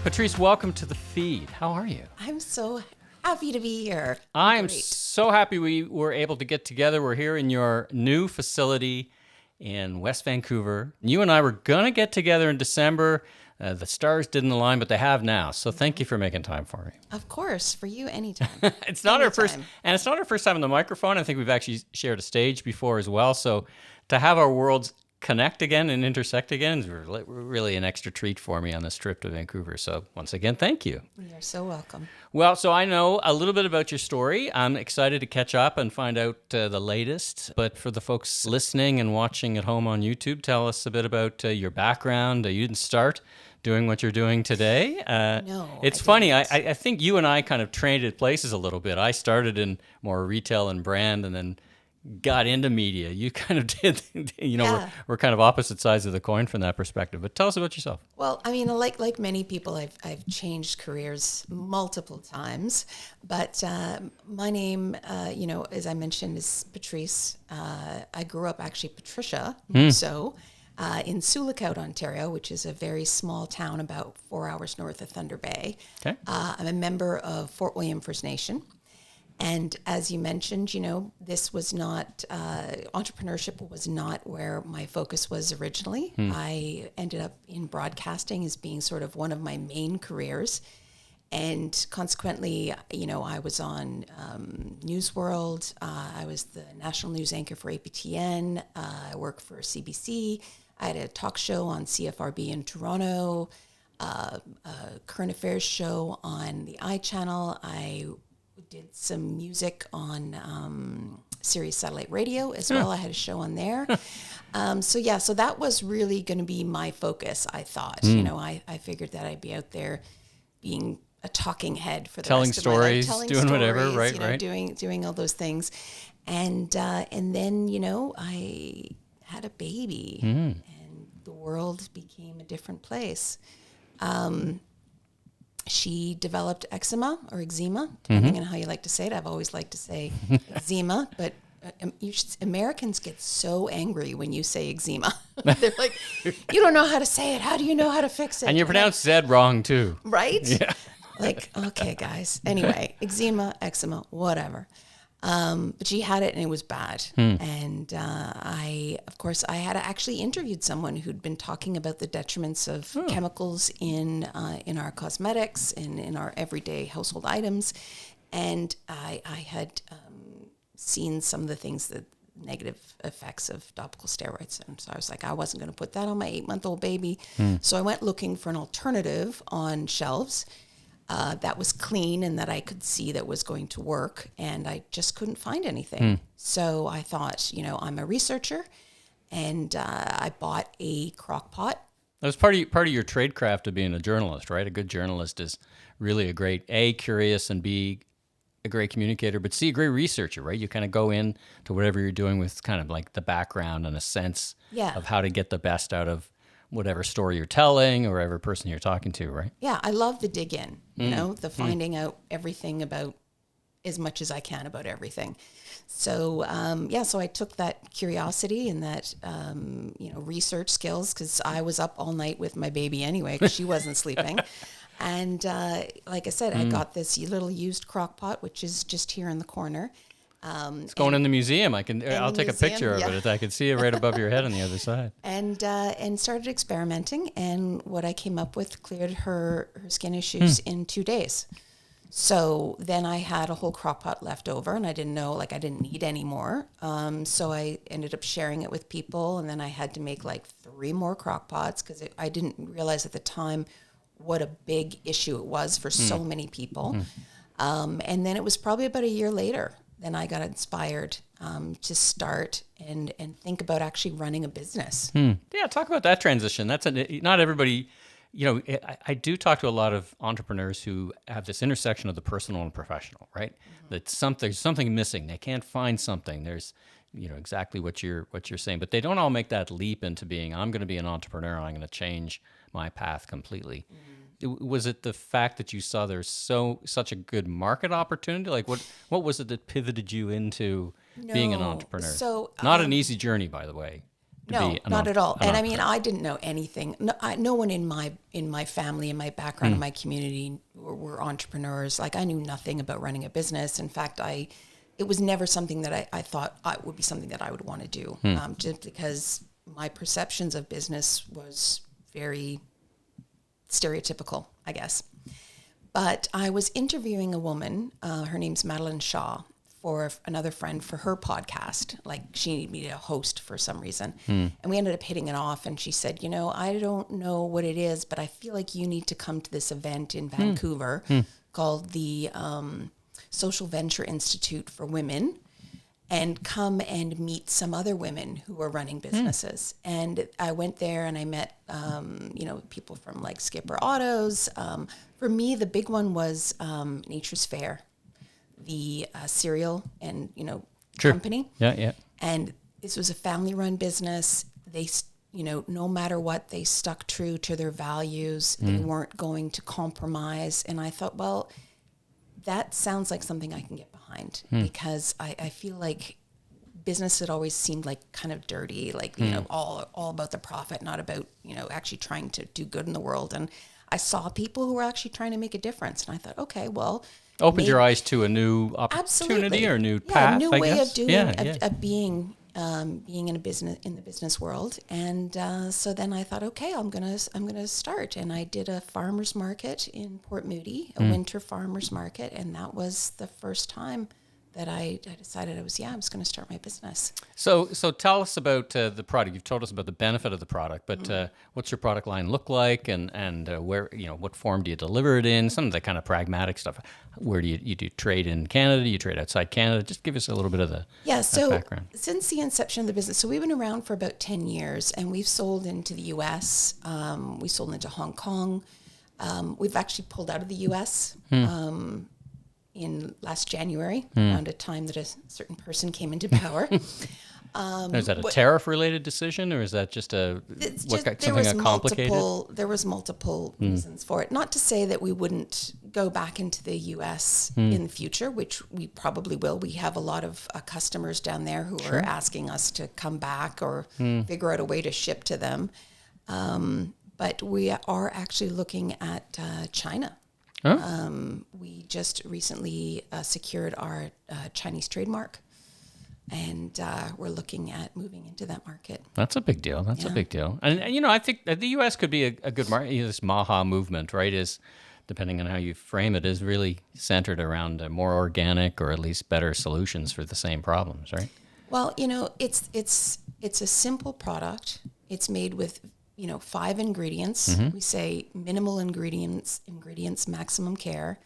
Patrice, welcome to the feed. How are you? I'm so happy to be here. I'm Great. so happy we were able to get together. We're here in your new facility in West Vancouver. You and I were going to get together in December. The stars didn't align, but they have now. So thank you for making time for me. Of course, for you anytime. It's not our first, Anytime. and it's not our first time on the microphone. I think we've actually shared a stage before as well. So to have our worlds connect again and intersect again is really an extra treat for me on this trip to Vancouver. So once again, thank you. You're so welcome. Well, so I know a little bit about your story. I'm excited to catch up and find out the latest. But for the folks listening and watching at home on YouTube, tell us a bit about your background. You didn't start doing what you're doing today. No, It's I funny. didn't. I think you and I kind of traded places a little bit. I started in more retail and brand and then got into media. You kind of did, Yeah. we're kind of opposite sides of the coin from that perspective. But tell us about yourself. Well, I mean, like many people, I've changed careers multiple times. But my name, as I mentioned, is Patrice. I grew up actually Patricia, so in Sioux Lookout, Ontario, which is a very small town about 4 hours north of Thunder Bay. Okay. I'm a member of Fort William First Nation. And as you mentioned, this was not, entrepreneurship was not where my focus was originally. I ended up in broadcasting as being sort of one of my main careers. And consequently, I was on News World. I was the national news anchor for APTN. I worked for CBC. I had a talk show on CFRB in Toronto, a current affairs show on the iChannel. I did some music on Sirius Satellite Radio as well. I had a show on there. So that was really going to be my focus, I thought. I figured that I'd be out there being a talking head for the Telling rest of my life. stories, doing whatever, right. Doing all those things. And then, I had a baby and the world became a different place. She developed eczema or eczema, depending on how you like to say it. I've always liked to say eczema, but Americans get so angry when you say eczema. They're like, you don't know how to say it. How do you know how to fix it? And you pronounce Zed wrong, too. Right? Yeah. Like, okay, guys. Anyway, eczema, whatever. But she had it and it was bad. And I had actually interviewed someone who'd been talking about the detriments of chemicals in our cosmetics and in our everyday household items. And I had seen some of the things, the negative effects of topical steroids. And so I was like, I wasn't going to put that on my 8-month-old baby. So I went looking for an alternative on shelves that was clean and that I could see that was going to work, and I just couldn't find anything. So I thought, I'm a researcher, and I bought a crock pot. That was part of your tradecraft of being a journalist, right? A good journalist is really a great, A, curious, and B, a great communicator, but C, a great researcher, right? You kind of go in to whatever you're doing with kind of like the background and a sense of how to get the best out of whatever story you're telling or whatever person you're talking to, right? Yeah, I love the dig in, the finding out everything about as much as I can about everything. So, so I took that curiosity and that, research skills, because I was up all night with my baby anyway, because she wasn't sleeping. And like I said, I got this little used crock pot, which is just here in the corner. It's going in the museum. I'll take a picture of it. I can see it right above your head on the other side. And started experimenting, and what I came up with cleared her skin issues in 2 days. So then I had a whole crock pot left over, and I didn't know, I didn't need any more. So I ended up sharing it with people, and then I had to make 3 more crock pots because I didn't realize at the time what a big issue it was for so many people. And then it was probably about a year later then I got inspired to start and think about actually running a business. Yeah, talk about that transition. Not everybody, I do talk to a lot of entrepreneurs who have this intersection of the personal and professional, right? That there's something missing. They can't find something. There's, exactly what you're saying, but they don't all make that leap into being, I'm going to be an entrepreneur. I'm going to change my path completely. Was it the fact that you saw there's such a good market opportunity? What was it that pivoted you into being an entrepreneur? So not an easy journey, by the way. No, be not at all. an And I mean, entrepreneur? I didn't know anything. No, no one in my family, in my background, in my community were entrepreneurs. Like I knew nothing about running a business. In fact, it was never something that I thought I would be something that I would want to do. Just because my perceptions of business was very stereotypical, I guess. But I was interviewing a woman, her name's Madeline Shaw, for another friend for her podcast. Like she needed me to host for some reason. And we ended up hitting it off. And she said, I don't know what it is, but I feel like you need to come to this event in Vancouver called the Social Venture Institute for Women, and come and meet some other women who are running businesses. And I went there and I met, people from like Skipper Autos. For me, the big one was Nature's Fair, the cereal and, Sure. company. Yeah. And this was a family-run business. They, no matter what, they stuck true to their values. They weren't going to compromise. And I thought, well, that sounds like something I can get behind because I feel like business had always seemed like kind of dirty, like, all about the profit, not about, actually trying to do good in the world. And I saw people who were actually trying to make a difference. And I thought, okay, well, Opened your eyes to a new opportunity absolutely. or a new path, a new I way guess. of doing, Yeah. of being in the business world. And so then I thought, okay, I'm gonna start. And I did a farmers market in Port Moody, a winter farmers market, and that was the first time that I decided I was going to start my business. So tell us about the product. You've told us about the benefit of the product, but what's your product line look like, and where, what form do you deliver it in? Some of the kind of pragmatic stuff. Where do you do trade in Canada? Do you trade outside Canada? Just give us a little bit of that So background. since the inception of the business, so we've been around for about 10 years, and we've sold into the U.S. We sold into Hong Kong. We've actually pulled out of the U.S. In last January, around a time that a certain person came into power. Is that a tariff-related decision, or is that just something complicated? There was multiple reasons for it. Not to say that we wouldn't go back into the U.S. in the future, which we probably will. We have a lot of customers down there who are asking us to come back or figure out a way to ship to them. But we are actually looking at China. Huh? We just recently secured our Chinese trademark, and we're looking at moving into that market. That's a big deal. That's a big deal. And I think that the U.S. could be a good market. This Maha movement, right, is, depending on how you frame it, is really centered around more organic or at least better solutions for the same problems, right? Well, it's a simple product. It's made with 5 ingredients. We say minimal ingredients, maximum care.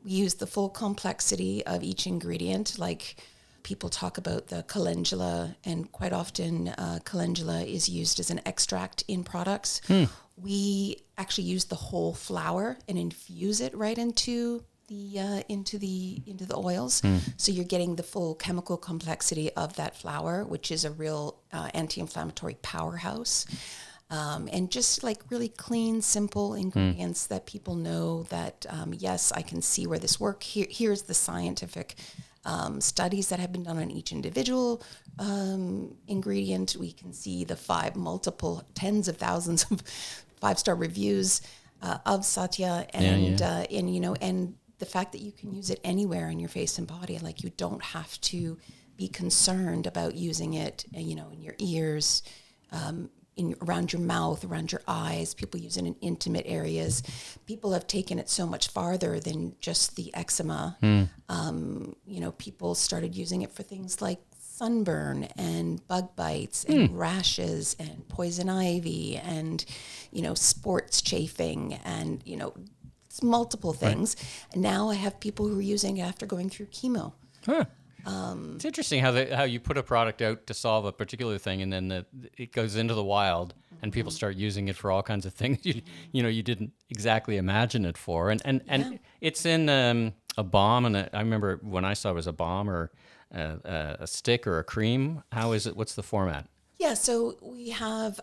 We use the full complexity of each ingredient. Like people talk about the calendula, and quite often calendula is used as an extract in products. We actually use the whole flower and infuse it right into the oils. So you're getting the full chemical complexity of that flower, which is a real anti-inflammatory powerhouse. And just like really clean, simple ingredients that people know that, yes, I can see where this works. Here's the scientific studies that have been done on each individual ingredient. We can see the multiple tens of thousands of 5-star reviews of Satya, and and the fact that you can use it anywhere on your face and body. Like you don't have to be concerned about using it, in your ears. Around your mouth, around your eyes. People use it in intimate areas. People have taken it so much farther than just the eczema. People started using it for things like sunburn and bug bites and rashes and poison ivy and, sports chafing and, it's multiple things. Right. And now I have people who are using it after going through chemo. Huh. It's interesting how you put a product out to solve a particular thing, and then it goes into the wild, and people start using it for all kinds of things you didn't exactly imagine it for. And it's in a balm, and I remember when I saw it was a balm or a stick or a cream. How is it? What's the format? Yeah, so we have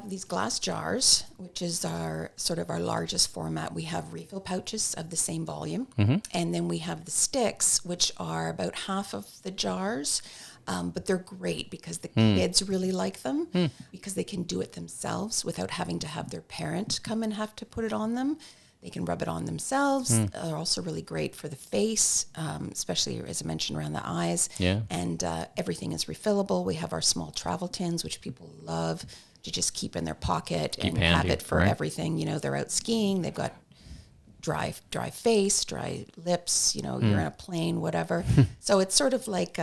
these glass jars, which is our sort of our largest format. We have refill pouches of the same volume, and then we have the sticks, which are about half of the jars. But they're great because the kids really like them because they can do it themselves without having to have their parent come and have to put it on them. They can rub it on themselves. They're also really great for the face, especially, as I mentioned, around the eyes. Yeah. And everything is refillable. We have our small travel tins, which people love to just keep in their pocket and have handy, it for right? everything. You know, they're out skiing. They've got dry face, dry lips. You know, you're in a plane, whatever. So it's sort of like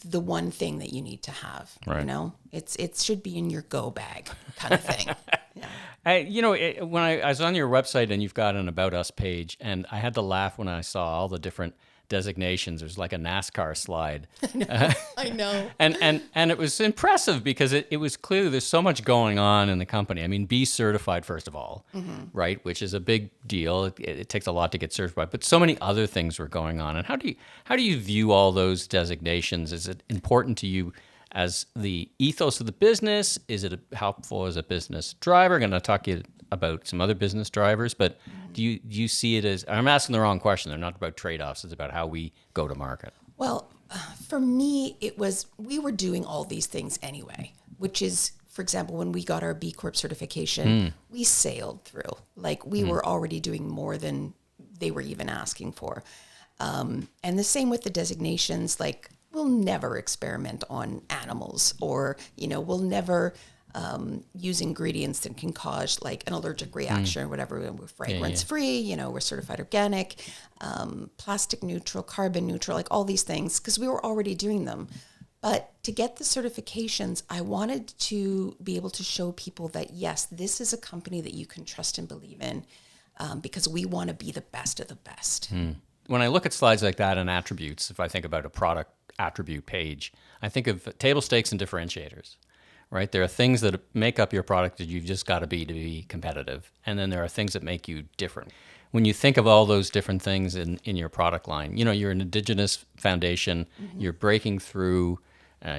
the one thing that you need to have. Right. You know, it should be in your go bag kind of thing. Yeah. When I was on your website and you've got an About Us page, and I had to laugh when I saw all the different designations. There's like a NASCAR slide. I know. And it was impressive because it was clear there's so much going on in the company. I mean, be certified, first of all, right? Which is a big deal. It takes a lot to get certified, but so many other things were going on. And how do you view all those designations? Is it important to you as the ethos of the business? Is it helpful as a business driver? I'm going to talk to you about some other business drivers, but do you see it as, I'm asking the wrong question. They're not about trade-offs. It's about how we go to market. Well, for me, we were doing all these things anyway, which is, for example, when we got our B Corp certification, we sailed through. Like, we were already doing more than they were even asking for. And the same with the designations, like, we'll never experiment on animals, or, you know, we'll never use ingredients that can cause like an allergic reaction or whatever. We're fragrance free, you know, we're certified organic, plastic neutral, carbon neutral, like all these things, because we were already doing them. But to get the certifications, I wanted to be able to show people that, yes, this is a company that you can trust and believe in, because we want to be the best of the best. When I look at slides like that and attributes, if I think about a product attribute page, I think of table stakes and differentiators, right? There are things that make up your product that you've just got to be competitive. And then there are things that make you different. When you think of all those different things in your product line, you know, you're an Indigenous foundation, you're breaking through,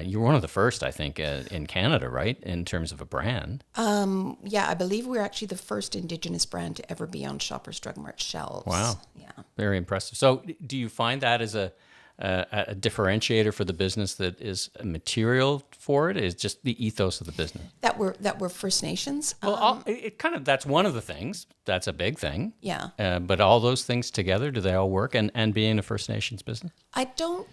you're one of the first, I think, in Canada, right? In terms of a brand. Yeah, I believe we're actually the first Indigenous brand to ever be on Shoppers Drug Mart shelves. Wow. Yeah. Very impressive. So do you find that as a differentiator for the business that is material for it? Is just the ethos of the business? That we're First Nations. Well, it kind of, that's one of the things. That's a big thing. Yeah. But all those things together, do they all work? And being a First Nations business? I don't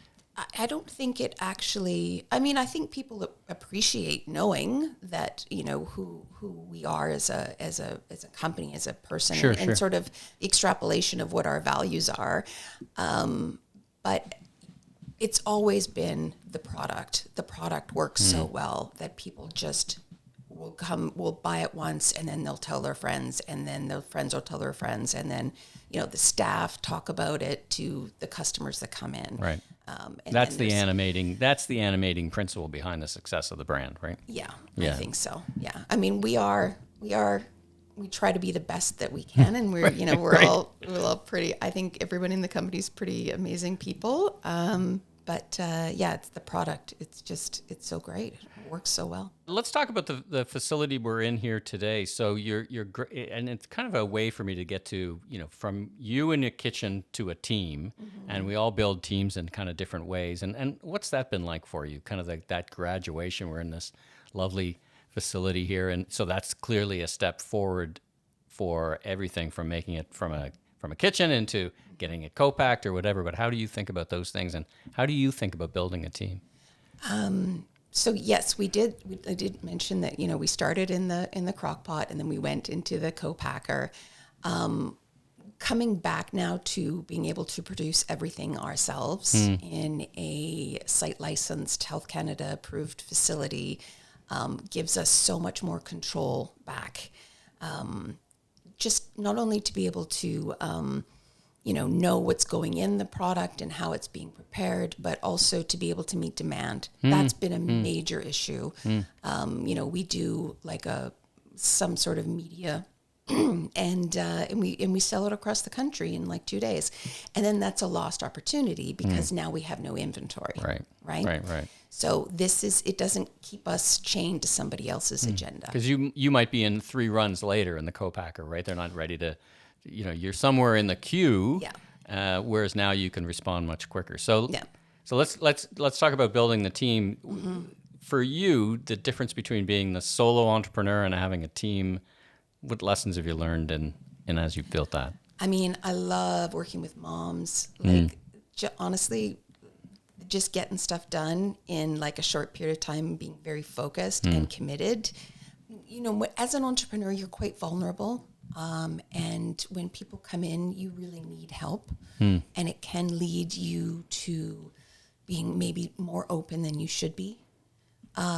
think it actually. I mean, I think people appreciate knowing that, you know, who we are as a company, as a person, Sure, and sure. sort of the extrapolation of what our values are. But it's always been the product. The product works so well that people just will buy it once, and then they'll tell their friends, and then their friends will tell their friends, and then, you know, the staff talk about it to the customers that come in. Right. And That's then the animating principle behind the success of the brand, right? Yeah, Yeah. I think so. Yeah. I mean, we try to be the best that we can, and we're, you know, we're Right. all pretty, I think everyone in the company is pretty amazing people. But yeah, it's the product. It's so great. It works so well. Let's talk about the facility we're in here today. So and it's kind of a way for me to get to, you know, from you in a kitchen to a team, and we all build teams in kind of different ways. And what's that been like for you? Kind of like that graduation. We're in this lovely facility here, and so that's clearly a step forward for everything from making it from a kitchen into getting it co-packed or whatever. But how do you think about those things, and how do you think about building a team? So yes, I did mention that, you know, we started in the crock pot, and then we went into the co-packer. Coming back now to being able to produce everything ourselves in a site licensed, Health Canada approved facility gives us so much more control back. Just not only to be able to you know what's going in the product and how it's being prepared, but also to be able to meet demand. That's been a major issue. You know, we do like some sort of media and we sell it across the country in like 2 days, and then that's a lost opportunity because now we have no inventory. Right. So it doesn't keep us chained to somebody else's agenda. Because you might be in 3 runs later in the co-packer, right? They're not ready to, you're somewhere in the queue. Yeah. Whereas now you can respond much quicker. So Yeah. so let's talk about building the team. For you, the difference between being the solo entrepreneur and having a team, what lessons have you learned and as you've built that? I mean, I love working with moms. Like, honestly, just getting stuff done in like a short period of time, being very focused and committed. As an entrepreneur, you're quite vulnerable. And when people come in, you really need help. And it can lead you to being maybe more open than you should be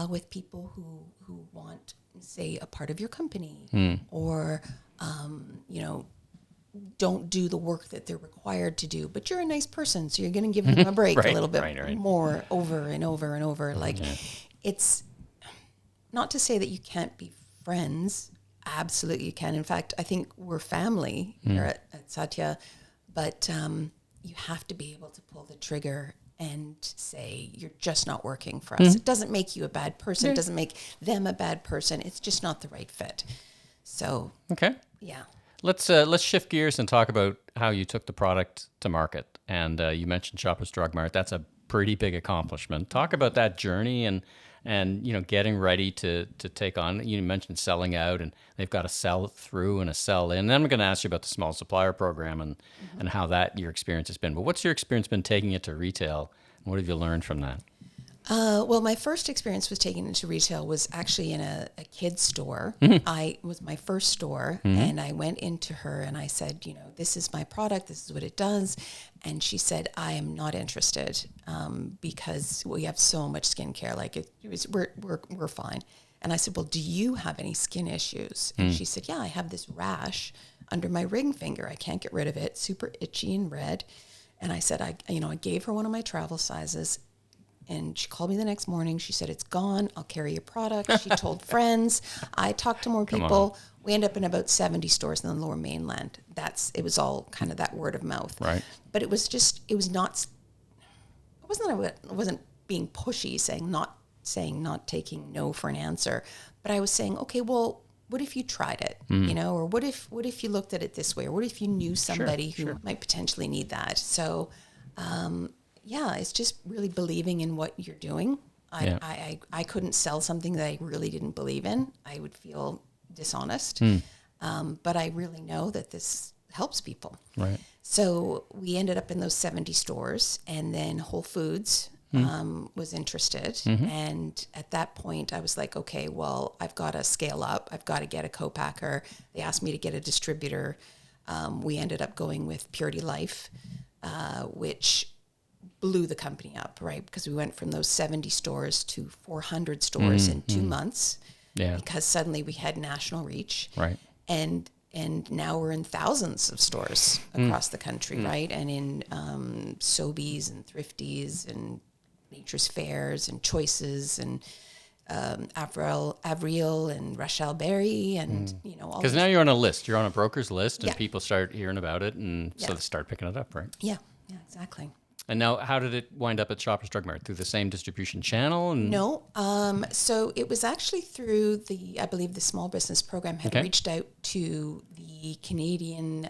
with people who want, say, a part of your company or, don't do the work that they're required to do, but you're a nice person, so you're going to give them a break a little bit more over and over and over. Like, it's not to say that you can't be friends. Absolutely, you can. In fact, I think we're family here at Satya, but you have to be able to pull the trigger and say, you're just not working for us. It doesn't make you a bad person. It doesn't make them a bad person. It's just not the right fit. So, okay. Yeah. Let's shift gears and talk about how you took the product to market. And you mentioned Shoppers Drug Mart. That's a pretty big accomplishment. Talk about that journey and getting ready to take on. You mentioned selling out, and they've got a sell through and a sell in. And then I'm going to ask you about the small supplier program and how your experience has been. But what's your experience been taking it to retail? And what have you learned from that? Well, my first experience was taking it to retail was actually in a kid's store. I was my first store, and I went into her and I said, this is my product. This is what it does. And she said, I am not interested because we have so much skincare. Like we're fine. And I said, well, do you have any skin issues? And she said, yeah, I have this rash under my ring finger. I can't get rid of it. Super itchy and red. And I said, I gave her one of my travel sizes. And she called me the next morning. She said, it's gone. I'll carry your product. She told friends. I talked to more people. We ended up in about 70 stores in the Lower Mainland. It was all kind of that word of mouth. Right. But it wasn't being pushy, not taking no for an answer. But I was saying, okay, well, what if you tried it, or what if you looked at it this way, or what if you knew somebody who might potentially need that? So, it's just really believing in what you're doing. I couldn't sell something that I really didn't believe in. I would feel dishonest. But I really know that this helps people. Right. So we ended up in those 70 stores, and then Whole Foods was interested. And at that point I was like, okay, well, I've got to scale up. I've got to get a co-packer. They asked me to get a distributor. We ended up going with Purity Life, which blew the company up, right? Because we went from those 70 stores to 400 stores in 2 months. Yeah. Because suddenly we had national reach. Right. And now we're in thousands of stores across the country, right? And in Sobeys and Thrifties and Nature's Fairs and Choices and Avril and Rachel Berry and, all Because now you're on a list. You're on a broker's list, and Yeah. people start hearing about it, and so Yeah. they start picking it up, right? Yeah, exactly. And now, how did it wind up at Shoppers Drug Mart? Through the same distribution channel? And No. So it was actually through I believe the small business program had reached out to the Canadian,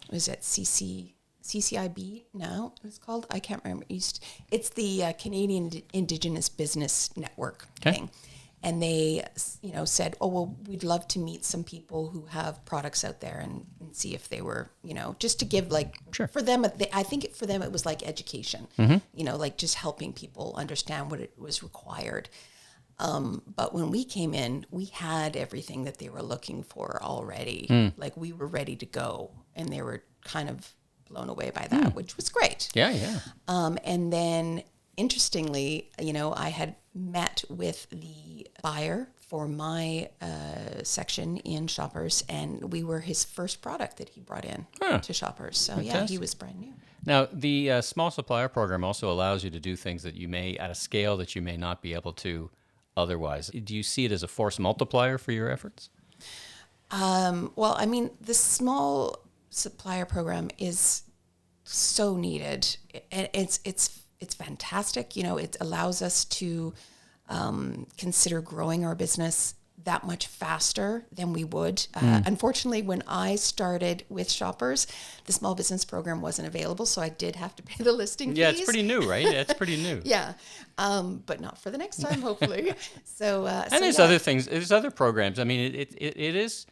was it CCIB now it was called? I can't remember. It's the Canadian Indigenous Business Network thing. And they, said, oh, well, we'd love to meet some people who have products out there and see if they were, just to give for them, I think for them it was like education, like just helping people understand what it was required. But when we came in, we had everything that they were looking for already. Like we were ready to go, and they were kind of blown away by that, which was great. yeah. And then interestingly, I had met with the buyer for my section in Shoppers, and we were his first product that he brought in to Shoppers. So he was brand new. Now, the small supplier program also allows you to do things that you may, at a scale that you may not be able to otherwise. Do you see it as a force multiplier for your efforts? Well, I mean, the small supplier program is so needed. It's fantastic. You know, it allows us to consider growing our business that much faster than we would. Unfortunately, when I started with Shoppers, the small business program wasn't available, so I did have to pay the listing Yeah, fees. it's pretty new, right? It's pretty new. Yeah, but not for the next time, hopefully. So, And there's other things. There's other programs. I mean, it is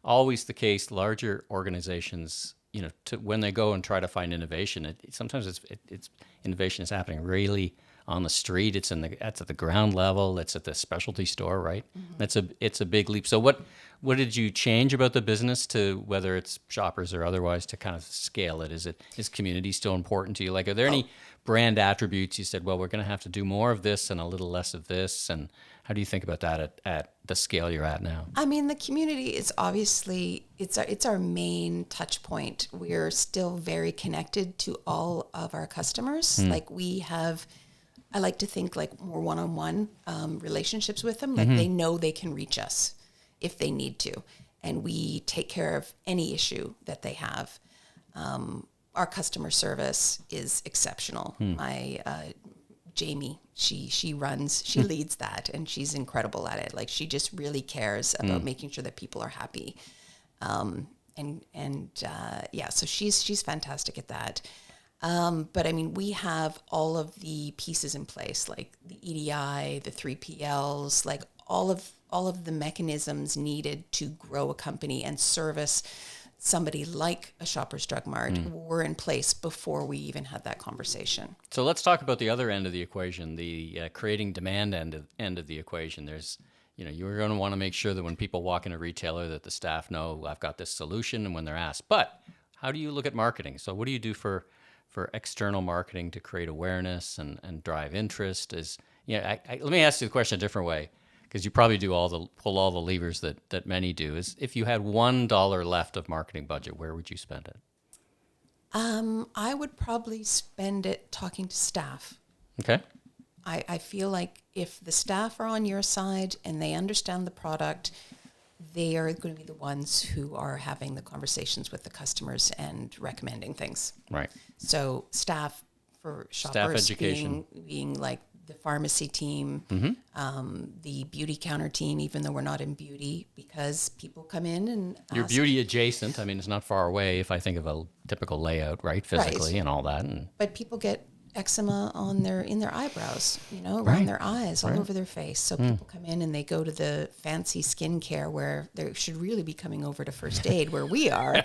always the case. Larger organizations, you know, when they go and try to find innovation, sometimes it's innovation is happening really on the street. It's at the ground level. It's at the specialty store, right? It's a big leap. So what did you change about the business to, whether it's Shoppers or otherwise, to kind of scale it? Is community still important to you? Like, are there any brand attributes you said, well, we're going to have to do more of this and a little less of this? And how do you think about that at the scale you're at now? I mean, the community is obviously it's our main touch point. We're still very connected to all of our customers. Like, we have, I like to think, like, more one-on-one relationships with them. Like, they know they can reach us if they need to, and we take care of any issue that they have. Our customer service is exceptional. My Jamie, she leads that, and she's incredible at it. Like, she just really cares about making sure that people are happy. So she's fantastic at that. But I mean, we have all of the pieces in place, like the EDI, the 3PLs, like all of the mechanisms needed to grow a company and service somebody like a Shoppers Drug Mart were in place before we even had that conversation. So let's talk about the other end of the equation, the creating demand end of the equation. There's, you know, you're going to want to make sure that when people walk in a retailer that the staff know, I've got this solution, and when they're asked. But how do you look at marketing? So what do you do for external marketing to create awareness and drive interest? Let me ask you the question a different way, because you probably pull all the levers that many do. Is, if you had $1 left of marketing budget, where would you spend it? I would probably spend it talking to staff. Okay. I feel like if the staff are on your side and they understand the product, they are going to be the ones who are having the conversations with the customers and recommending things. Right. So staff for Staff Shoppers education. being like the pharmacy team, the beauty counter team, even though we're not in beauty, because people come in and You're ask, beauty adjacent. I mean, it's not far away if I think of a typical layout, right? Physically and all that. And but people get eczema in their eyebrows, you know, around Right. their eyes, all over their face. So people come in and they go to the fancy skincare where they should really be coming over to first aid where we are.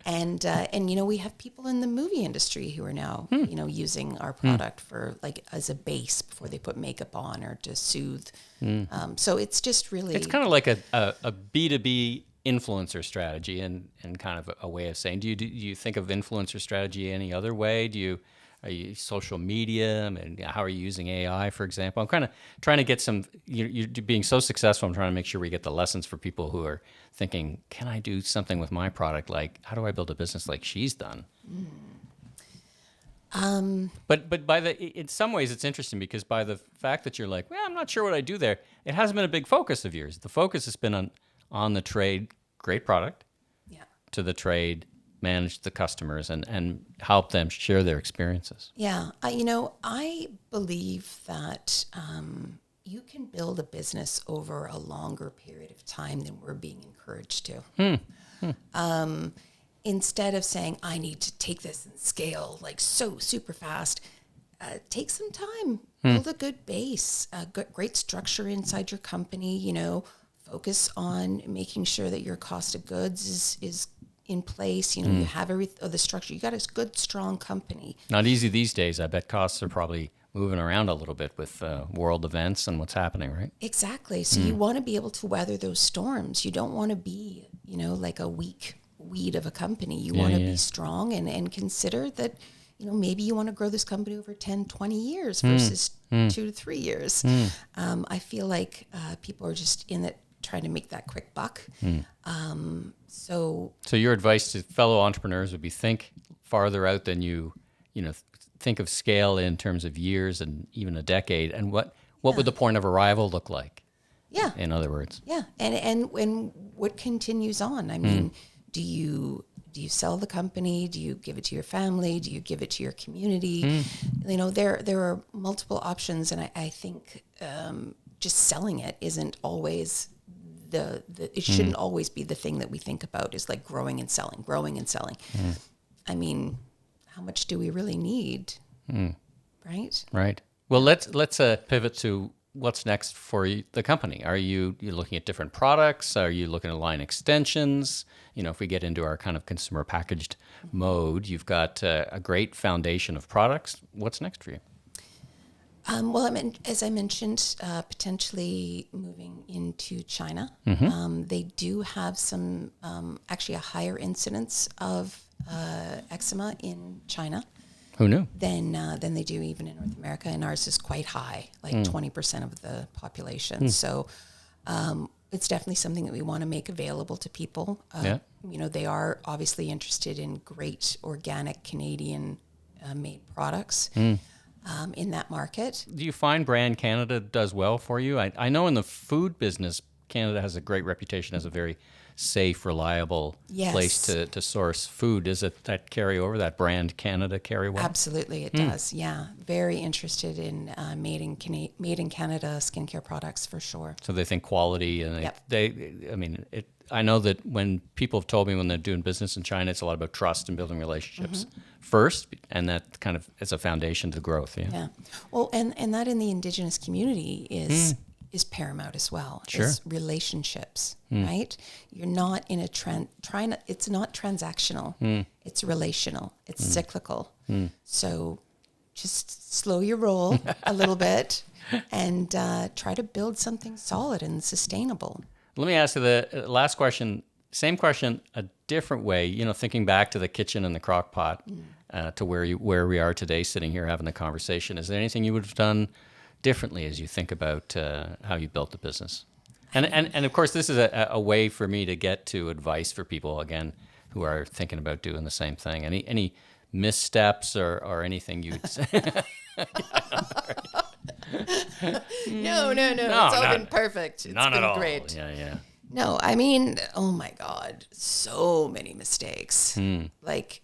And you know, we have people in the movie industry who are now, you know, using our product for, like, as a base before they put makeup on or to soothe. So it's just really, it's kind of like a B2B influencer strategy and kind of a way of saying, do you think of influencer strategy any other way? Are you social media? I mean, how are you using AI, for example? I'm kind of trying to get some, you're being so successful, I'm trying to make sure we get the lessons for people who are thinking, can I do something with my product? Like, how do I build a business like she's done? But in some ways it's interesting, because by the fact that you're like, well, I'm not sure what I do there, it hasn't been a big focus of yours. The focus has been on the trade, great product, yeah. to the trade, manage the customers and help them share their experiences. Yeah. I believe that you can build a business over a longer period of time than we're being encouraged to. Instead of saying, I need to take this and scale like so super fast, take some time, build a good base, a great structure inside your company, you know, focus on making sure that your cost of goods is in place. You know, you have the structure. You got a good, strong company. Not easy these days. I bet costs are probably moving around a little bit with world events and what's happening, right? Exactly. So you want to be able to weather those storms. You don't want to be, you know, like a weak weed of a company. You want to be strong and consider that, you know, maybe you want to grow this company over 10, 20 years versus 2 to 3 years. I feel like people are just in it trying to make that quick buck. So your advice to fellow entrepreneurs would be, think farther out than you think of scale in terms of years and even a decade. And what would the point of arrival look like? Yeah. In other words. Yeah, and what continues on? I mean, do you sell the company? Do you give it to your family? Do you give it to your community? You know, there are multiple options, and I think just selling it isn't always it shouldn't always be the thing that we think about is like growing and selling. I mean, how much do we really need? Right? Right. Well, let's pivot to what's next for the company. Are you looking at different products? Are you looking at line extensions? You know, if we get into our kind of consumer packaged mode, you've got a great foundation of products. What's next for you? Well, as I mentioned, potentially moving into China. They do have some, actually a higher incidence of eczema in China Who knew? than they do even in North America, and ours is quite high, like 20% of the population. So it's definitely something that we want to make available to people. Yeah. You know, they are obviously interested in great organic Canadian made products. In that market. Do you find Brand Canada does well for you? I know in the food business, Canada has a great reputation as a very safe, reliable place to source food. Is it that carry over, that Brand Canada carry well? Absolutely, it does. Yeah, very interested in made in Canada skincare products for sure. So they think quality, and Yep. I mean, I know that when people have told me when they're doing business in China, it's a lot about trust and building relationships first, and that kind of is a foundation to growth. Yeah. Yeah. Well, and that in the Indigenous community is paramount as well. Sure. Is relationships, right? You're not in a it's not transactional. It's relational. It's cyclical. So just slow your roll a little bit and try to build something solid and sustainable. Let me ask you the last question. Same question, a different way. You know, thinking back to the kitchen and the crock pot, to where we are today, sitting here having the conversation. Is there anything you would have done differently as you think about how you built the business? And of course, this is a way for me to get to advice for people again who are thinking about doing the same thing. Any missteps or anything you'd say? No. It's all been perfect. It's None been at all. great. Yeah. No, I mean, oh my God, so many mistakes. Like,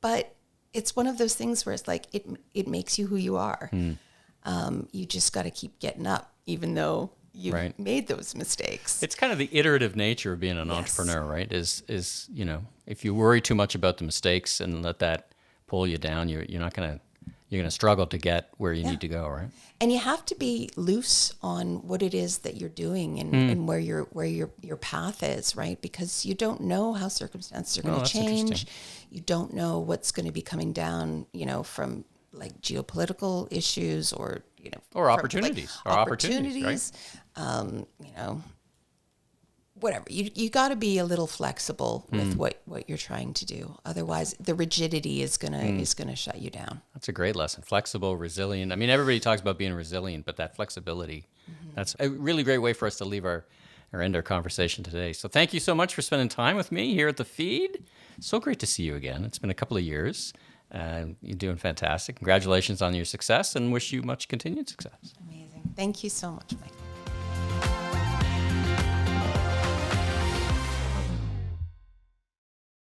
but it's one of those things where it's like it makes you who you are. You just got to keep getting up, even though you've made those mistakes. It's kind of the iterative nature of being an entrepreneur, right? Is you know, if you worry too much about the mistakes and let that pull you down, you're gonna struggle to get where you need to go, right? And you have to be loose on what it is that you're doing and where your path is, right? Because you don't know how circumstances are going to change. You don't know what's going to be coming down, you know, from like geopolitical issues or, you know, Or opportunities. Opportunities, you know, whatever. You got to be a little flexible with what you're trying to do. Otherwise, the rigidity is gonna shut you down. That's a great lesson. Flexible, resilient. I mean, everybody talks about being resilient, but that flexibility, that's a really great way for us to leave or end our conversation today. So thank you so much for spending time with me here at the Feed. So great to see you again. It's been a couple of years. You're doing fantastic. Congratulations on your success and wish you much continued success. Amazing. Thank you so much, Mike.